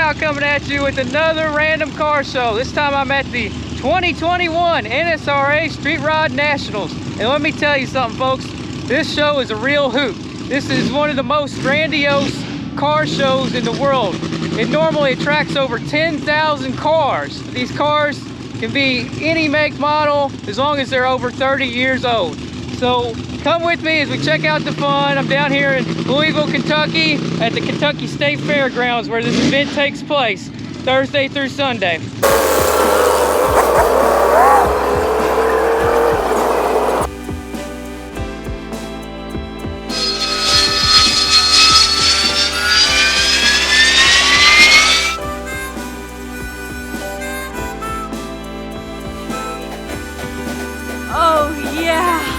Out coming at you with another random car show. This time I'm at the 2021 Nsra Street Rod Nationals. And let me tell you something, folks. This show is a real hoot. This is one of the most grandiose car shows in the world. It normally attracts over 10,000 cars. These cars can be any make, model, as long as they're over 30 years old. So come with me as we check out the fun. I'm down here in Louisville, Kentucky at the Kentucky State Fairgrounds where this event takes place Thursday through Sunday. Oh yeah!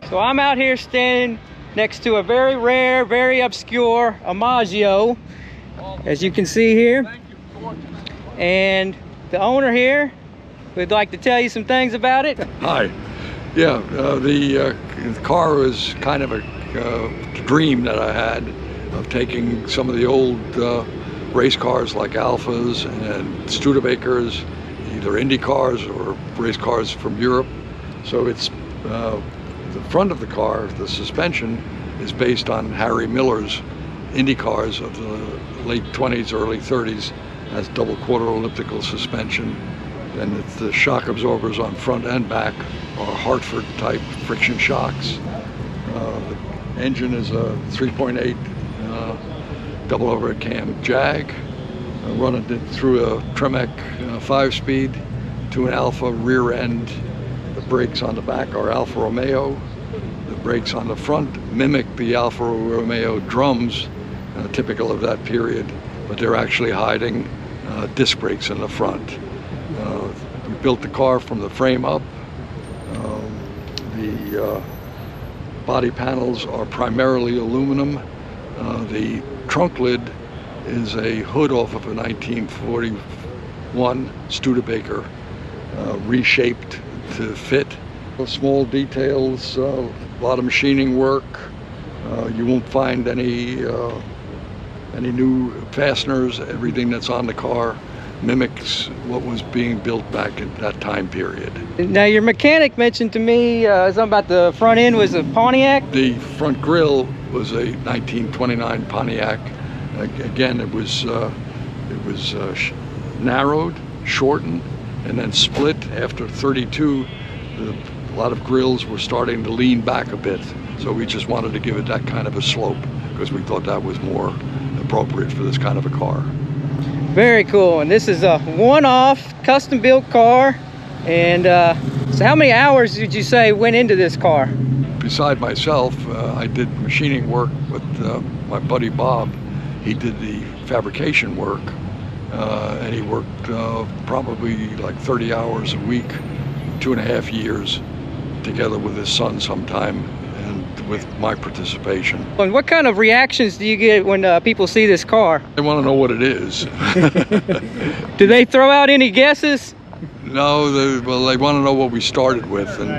So I'm out here standing next to a very rare, very obscure omaggio, as you can see here. And the owner here would like to tell you some things about it. Hi. Yeah, the car was kind of a dream that I had of taking some of the old race cars like Alphas and Studebakers, either Indy cars or race cars from Europe. So it's the front of the car, the suspension, is based on Harry Miller's Indy cars of the late 20s, early 30s, has double quarter elliptical suspension. And the shock absorbers on front and back are Hartford type friction shocks. The engine is a 3.8 double overhead cam Jag, running it through a Tremec 5-speed to an Alfa rear end. The brakes on the back are Alfa Romeo. The brakes on the front mimic the Alfa Romeo drums, typical of that period, but they're actually hiding disc brakes in the front. We built the car from the frame up. The body panels are primarily aluminum. The trunk lid is a hood off of a 1941 Studebaker, reshaped to fit. Small details, a lot of machining work. You won't find any new fasteners. Everything that's on the car mimics what was being built back at that time period. Now your mechanic mentioned to me something about the front end was a Pontiac. The front grille was a 1929 Pontiac. Again, it was narrowed, shortened, and then split after 32. A lot of grills were starting to lean back a bit, so we just wanted to give it that kind of a slope because we thought that was more appropriate for this kind of a car. Very cool. And this is a one-off custom built car. And so how many hours did you say went into this car? Beside myself, I did machining work with my buddy Bob. He did the fabrication work, and he worked probably like 30 hours a week, 2.5 years, together with his son sometime, and with my participation. And what kind of reactions do you get when people see this car? They want to know what it is. Do they throw out any guesses? No, they want to know what we started with, and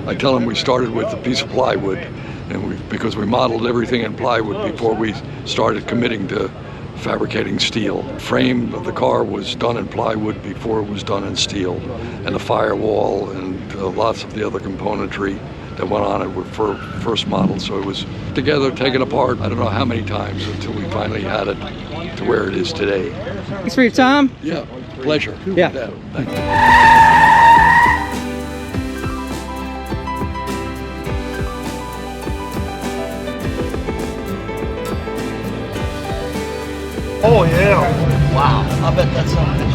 I tell them we started with a piece of plywood, and because we modeled everything in plywood before we started committing to fabricating steel. The frame of the car was done in plywood before it was done in steel, and the firewall and lots of the other componentry that went on it were first model. So it was together, taken apart, I don't know how many times until we finally had it to where it is today. Thanks for your time. Yeah, pleasure. Yeah. Thank you. Oh yeah. Wow. I bet that's something.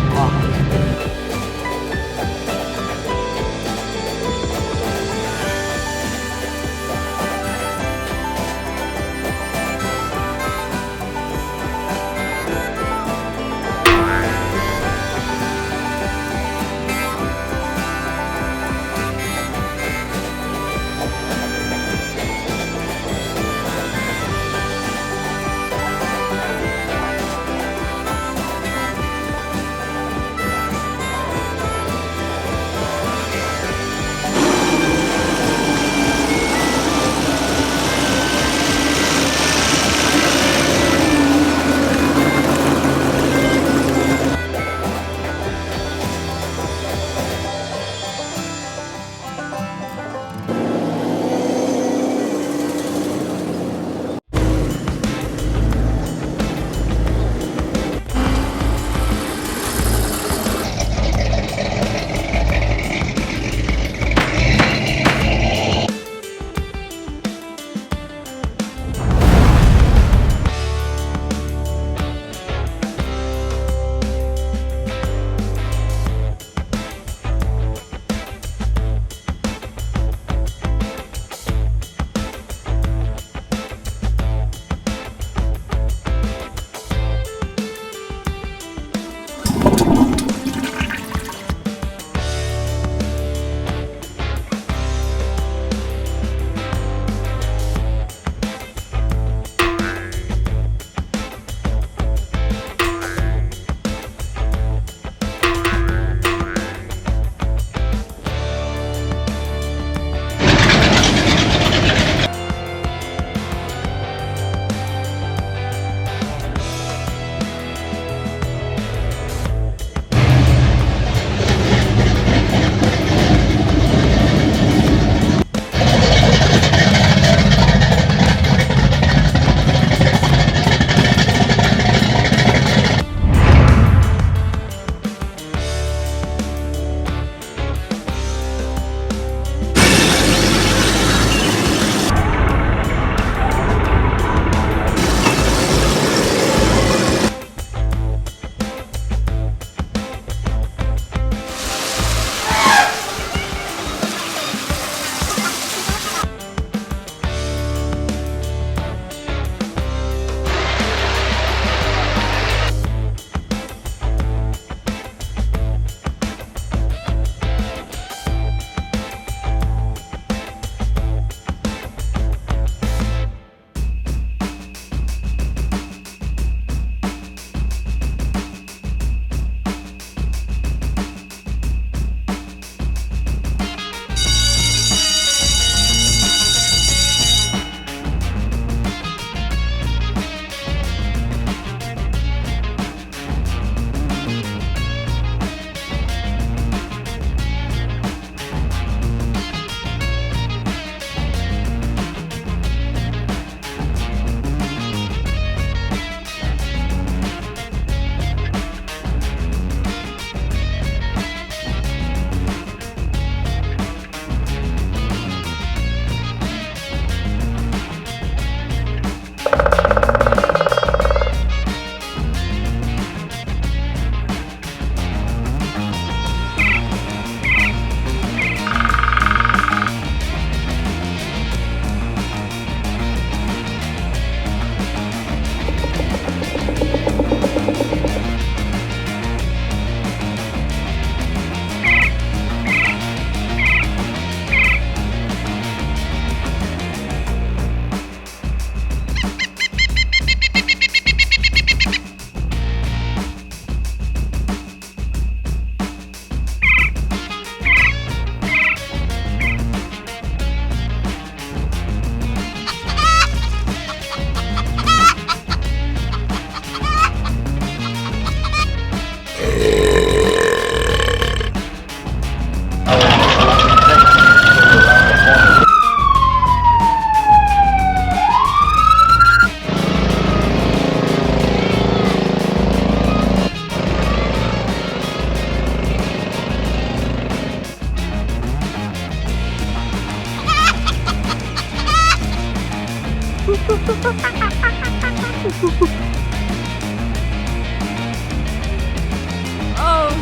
Oh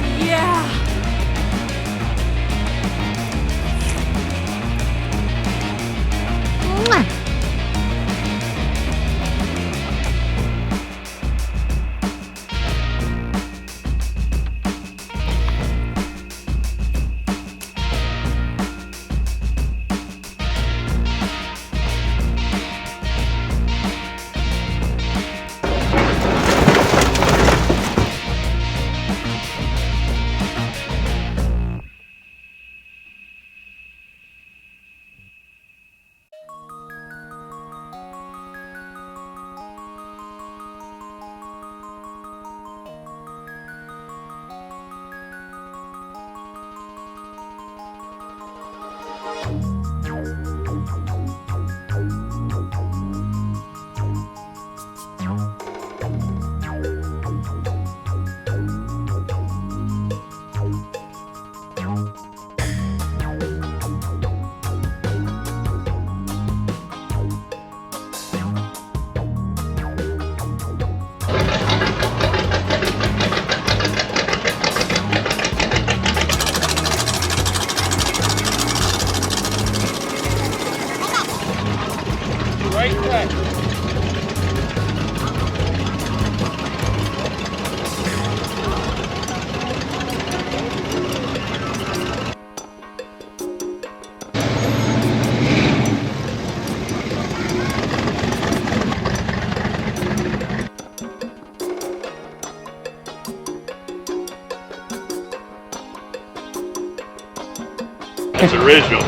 That's original.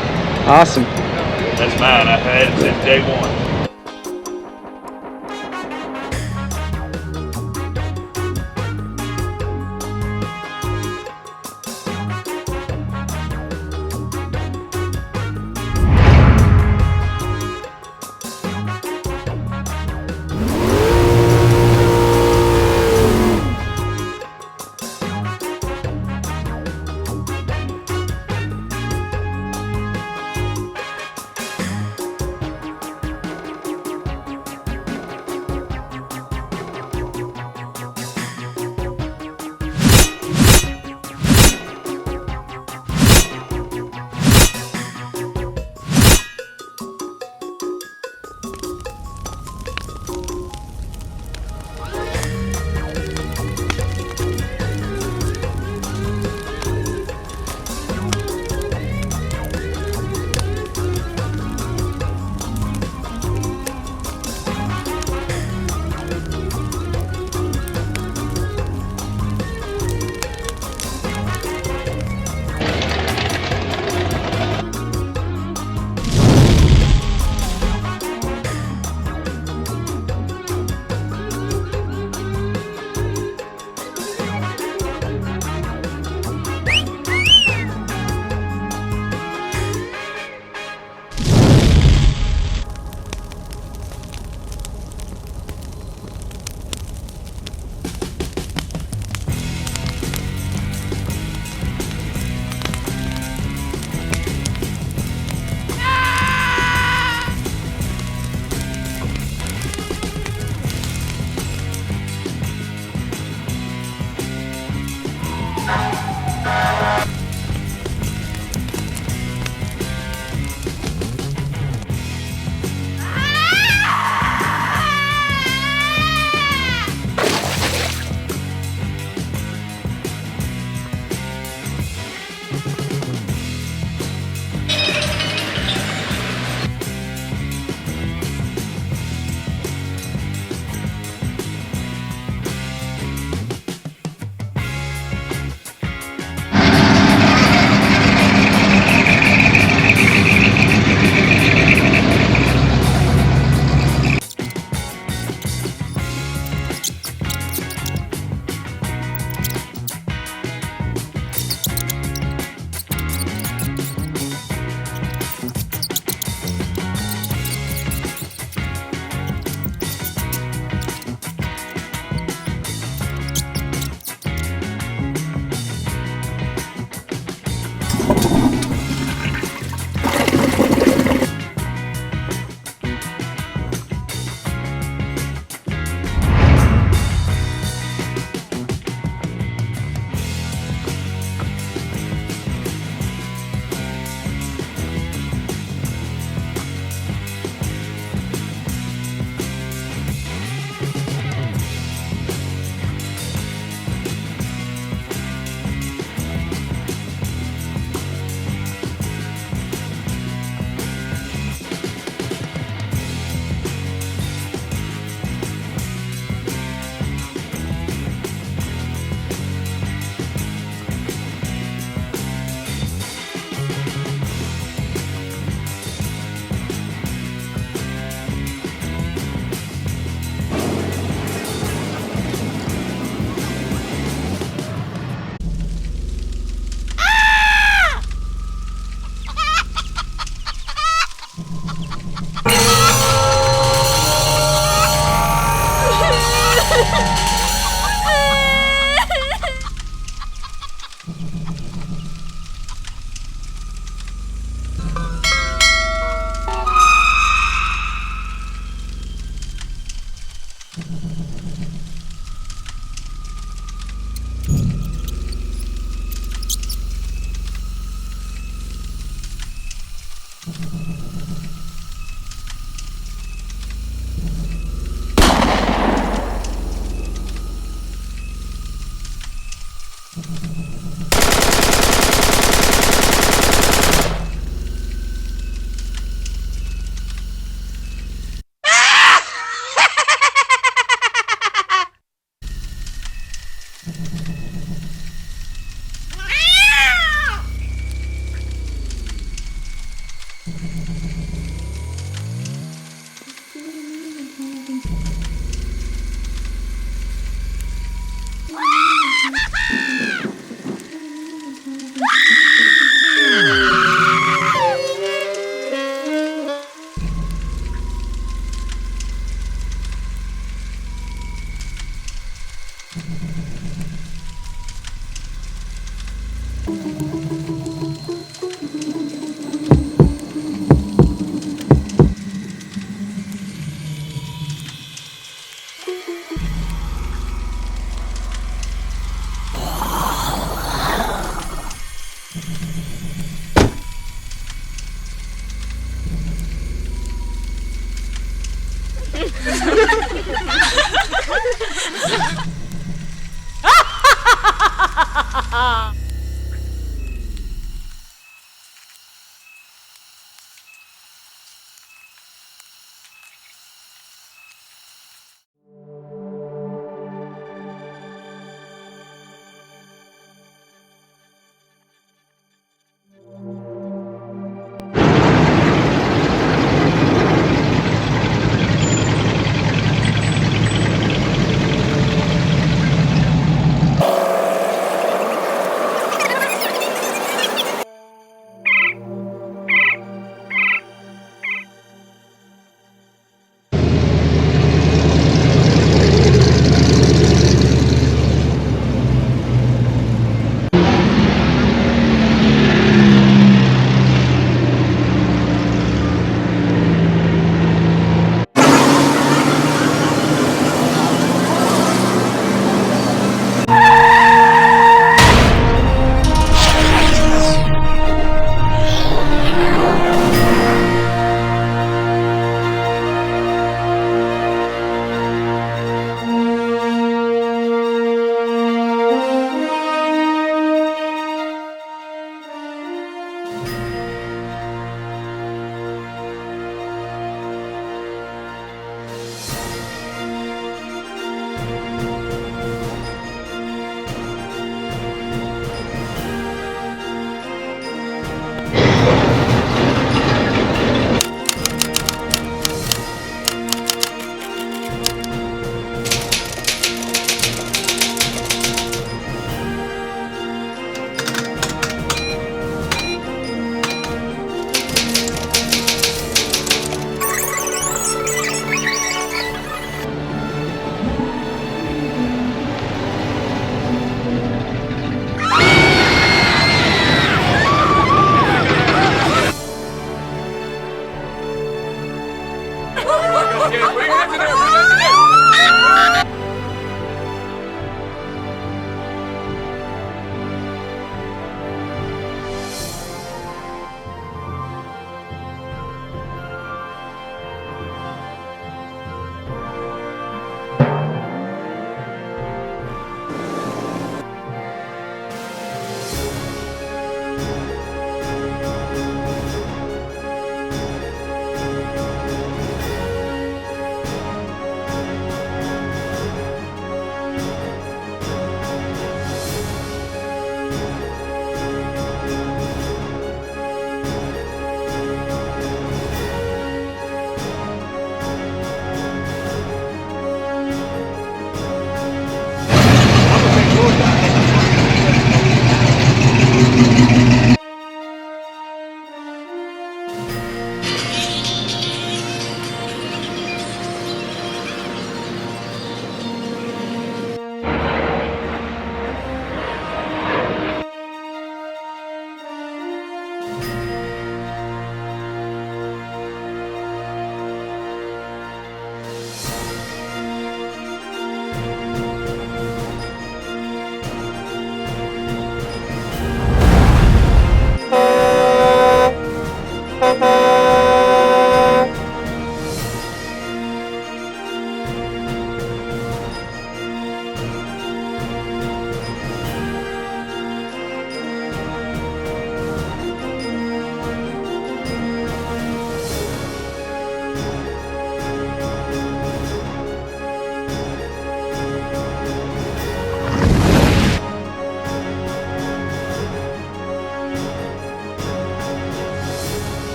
Awesome. That's mine. I've had it since day one.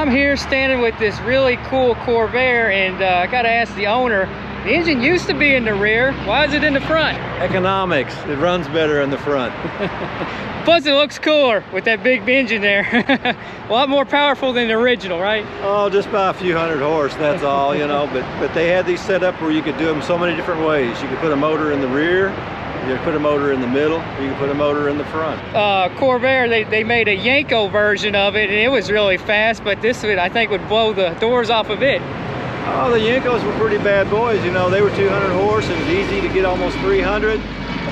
I'm here standing with this really cool Corvair, and I gotta ask the owner, the engine used to be in the rear. Why is it in the front? Economics. It runs better in the front. Plus it looks cooler with that big engine there. A lot more powerful than the original, right? Oh, just by a few hundred horse, that's all, you know. But they had these set up where you could do them so many different ways. You could put a motor in the rear, you could put a motor in the middle, you could put a motor in the front. Corvair, they made a Yanko version of it, and it was really fast, but this would, I think, would blow the doors off of it. Oh, the Yankos were pretty bad boys, you know. They were 200 horse. It was easy to get almost 300.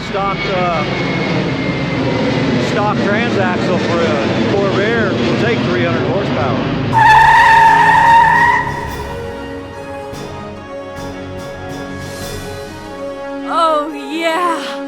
Stock transaxle for a Corvair will take 300 horsepower. Oh yeah!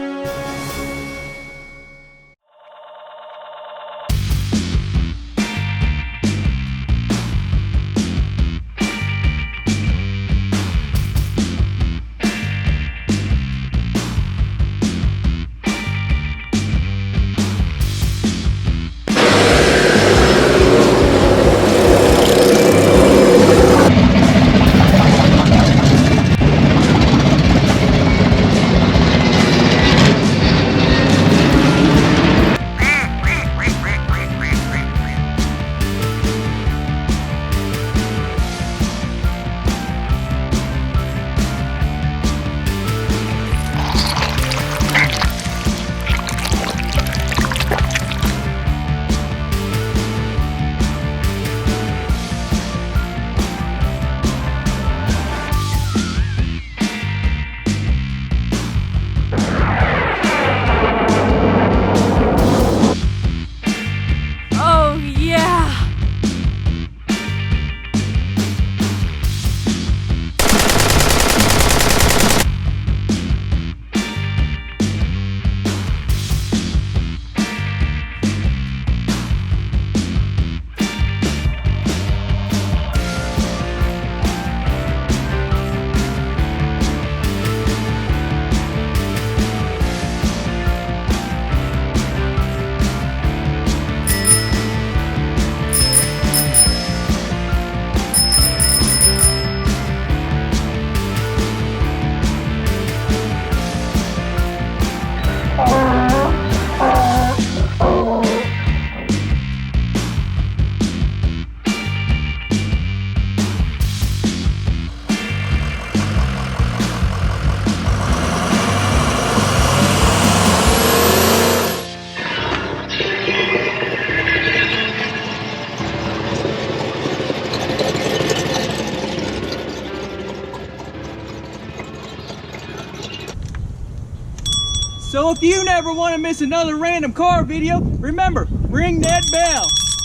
So if you never want to miss another random car video, remember, ring that bell.